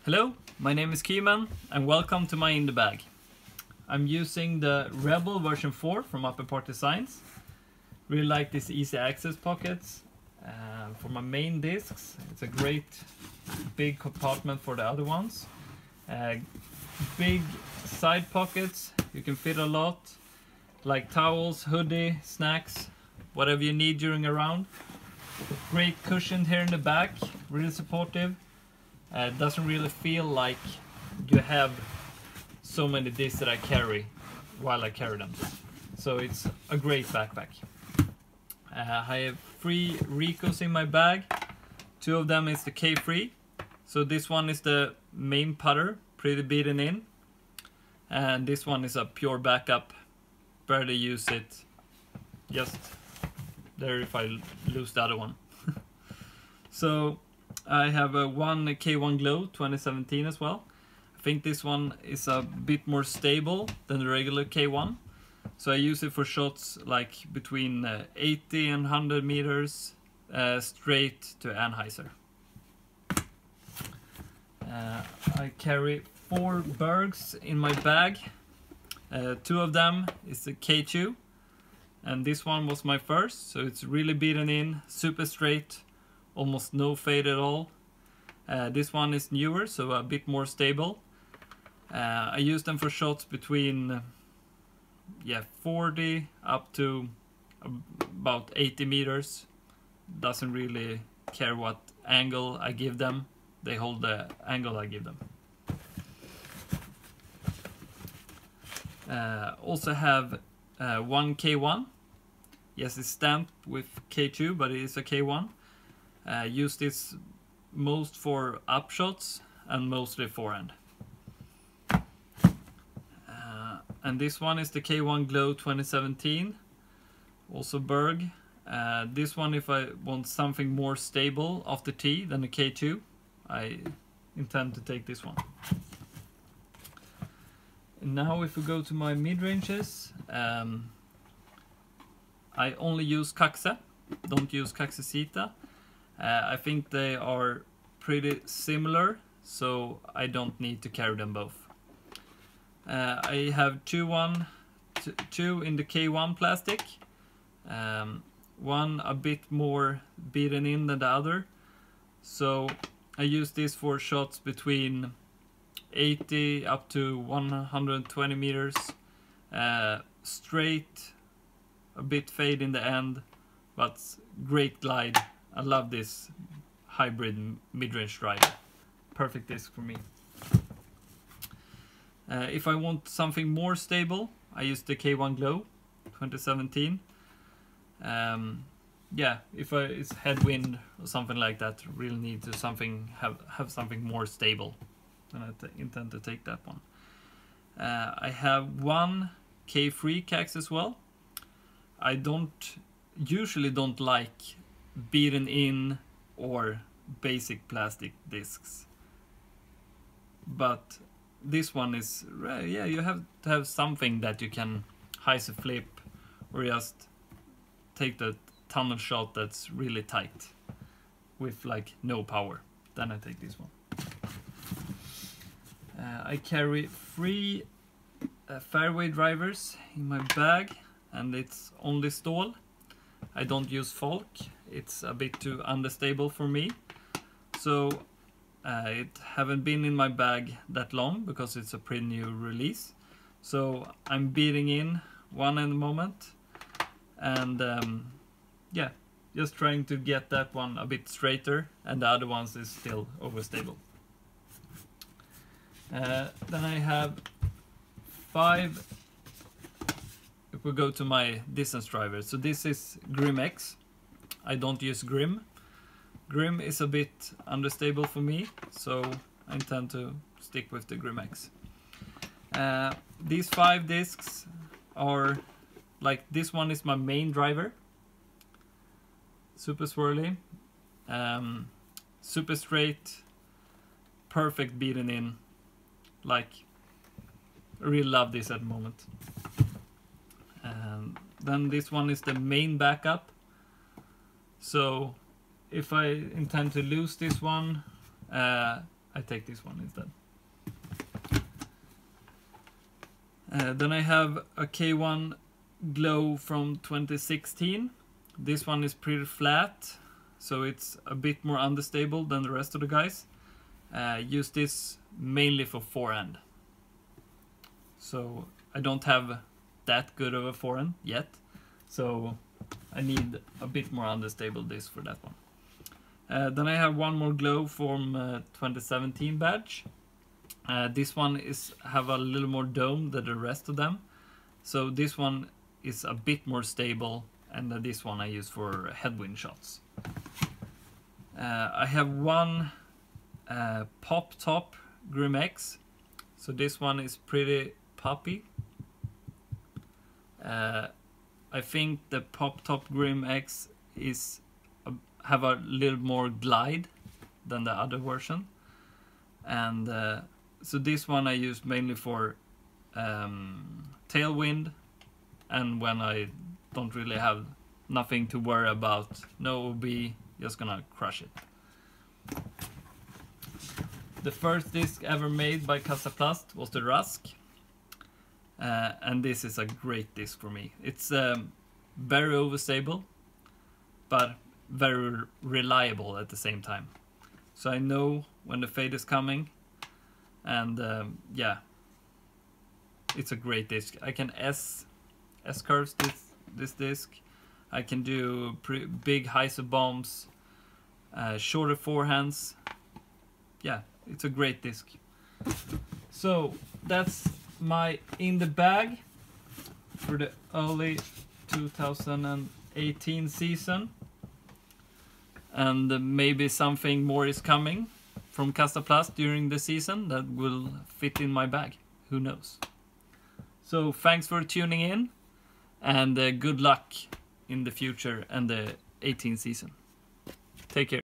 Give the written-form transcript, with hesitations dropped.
Hello, my name is Kymen and welcome to my In the Bag. I'm using the Rebel version 4 from Upper Part Designs. Really like these easy access pockets for my main discs. It's a great big compartment for the other ones. Big side pockets, you can fit a lot, like towels, hoodie, snacks, whatever you need during a round. Great cushion here in the back, really supportive. Doesn't really feel like you have so many discs that I carry while I carry them. So it's a great backpack. I have 3 Ricos in my bag. 2 of them is the K3. So this one is the main putter, pretty beaten in. And this one is a pure backup. Barely use it. Just there if I lose the other one. So I have a one K1 Glow 2017 as well. I think this one is a bit more stable than the regular K1. So I use it for shots like between 80 and 100 meters straight to Anheuser. I carry 4 Bergs in my bag. 2 of them is the K2. And this one was my first, so it's really beaten in, super straight. Almost no fade at all. This one is newer, so a bit more stable. I use them for shots between 40 up to about 80 meters. Doesn't really care what angle I give them. They hold the angle I give them. Also have one K1. Yes, it's stamped with K2, but it is a K1. Use this most for upshots and mostly forehand. And this one is the K1 Glow 2017, also Berg. This one, if I want something more stable off the tee than the K2, I intend to take this one. And now if we go to my mid-ranges, I only use Kaxe, don't use Kaxesita. I think they are pretty similar, so I don't need to carry them both. I have two in the K1 plastic. One a bit more beaten in than the other. So I use this for shots between 80 up to 120 meters. Straight, a bit fade in the end, but great glide. I love this hybrid mid-range driver. Perfect disc for me. If I want something more stable, I use the K1 Glow 2017. If it's headwind or something like that, really need to have something more stable, then I intend to take that one. I have one K3 Cax as well. I usually don't like beaten in or basic plastic discs, but this one is you have to have something that you can hyzer flip or just take the tunnel shot that's really tight with like no power. Then I take this one. I carry 3 Fairway Drivers in my bag, and it's only stall. I don't use Falk. It's a bit too unstable for me, so it haven't been in my bag that long because it's a pretty new release. So I'm beating in one at the moment, and just trying to get that one a bit straighter, and the other ones is still overstable. Then I have 5. If we go to my distance driver, so this is Grim X. I don't use Grim. Grim is a bit unstable for me, so I intend to stick with the Grim X. These 5 discs are like, this one is my main driver. Super swirly, super straight, perfect beaten in. Like, I really love this at the moment. Then this one is the main backup. So if I intend to lose this one, I I take this one instead. Then I have a K1 Glow from 2016. This one is pretty flat, so it's a bit more understable than the rest of the guys. Use this mainly for forehand. So I don't have that good of a forehand yet, so I need a bit more understable disc for that one. Then I have one more Glow from 2017 badge. This one have a little more dome than the rest of them, so this one is a bit more stable, and this one I use for headwind shots. I have one Pop Top Grim X, so this one is pretty poppy. I think the Pop Top Grim X have a little more glide than the other version, and so this one I use mainly for tailwind, and when I don't really have nothing to worry about, no OB, just gonna crush it. The first disc ever made by Kastaplast was the Rusk, and this is a great disc for me. It's very overstable, but very reliable at the same time. So I know when the fade is coming, and yeah, it's a great disc. I can S-curves this disc. I can do big hyzer bombs, shorter forehands. Yeah, it's a great disc. So that's my in the bag for the early 2018 season, and maybe something more is coming from Kastaplast during the season that will fit in my bag. Who knows? So thanks for tuning in, and good luck in the future and the 18th season. Take care.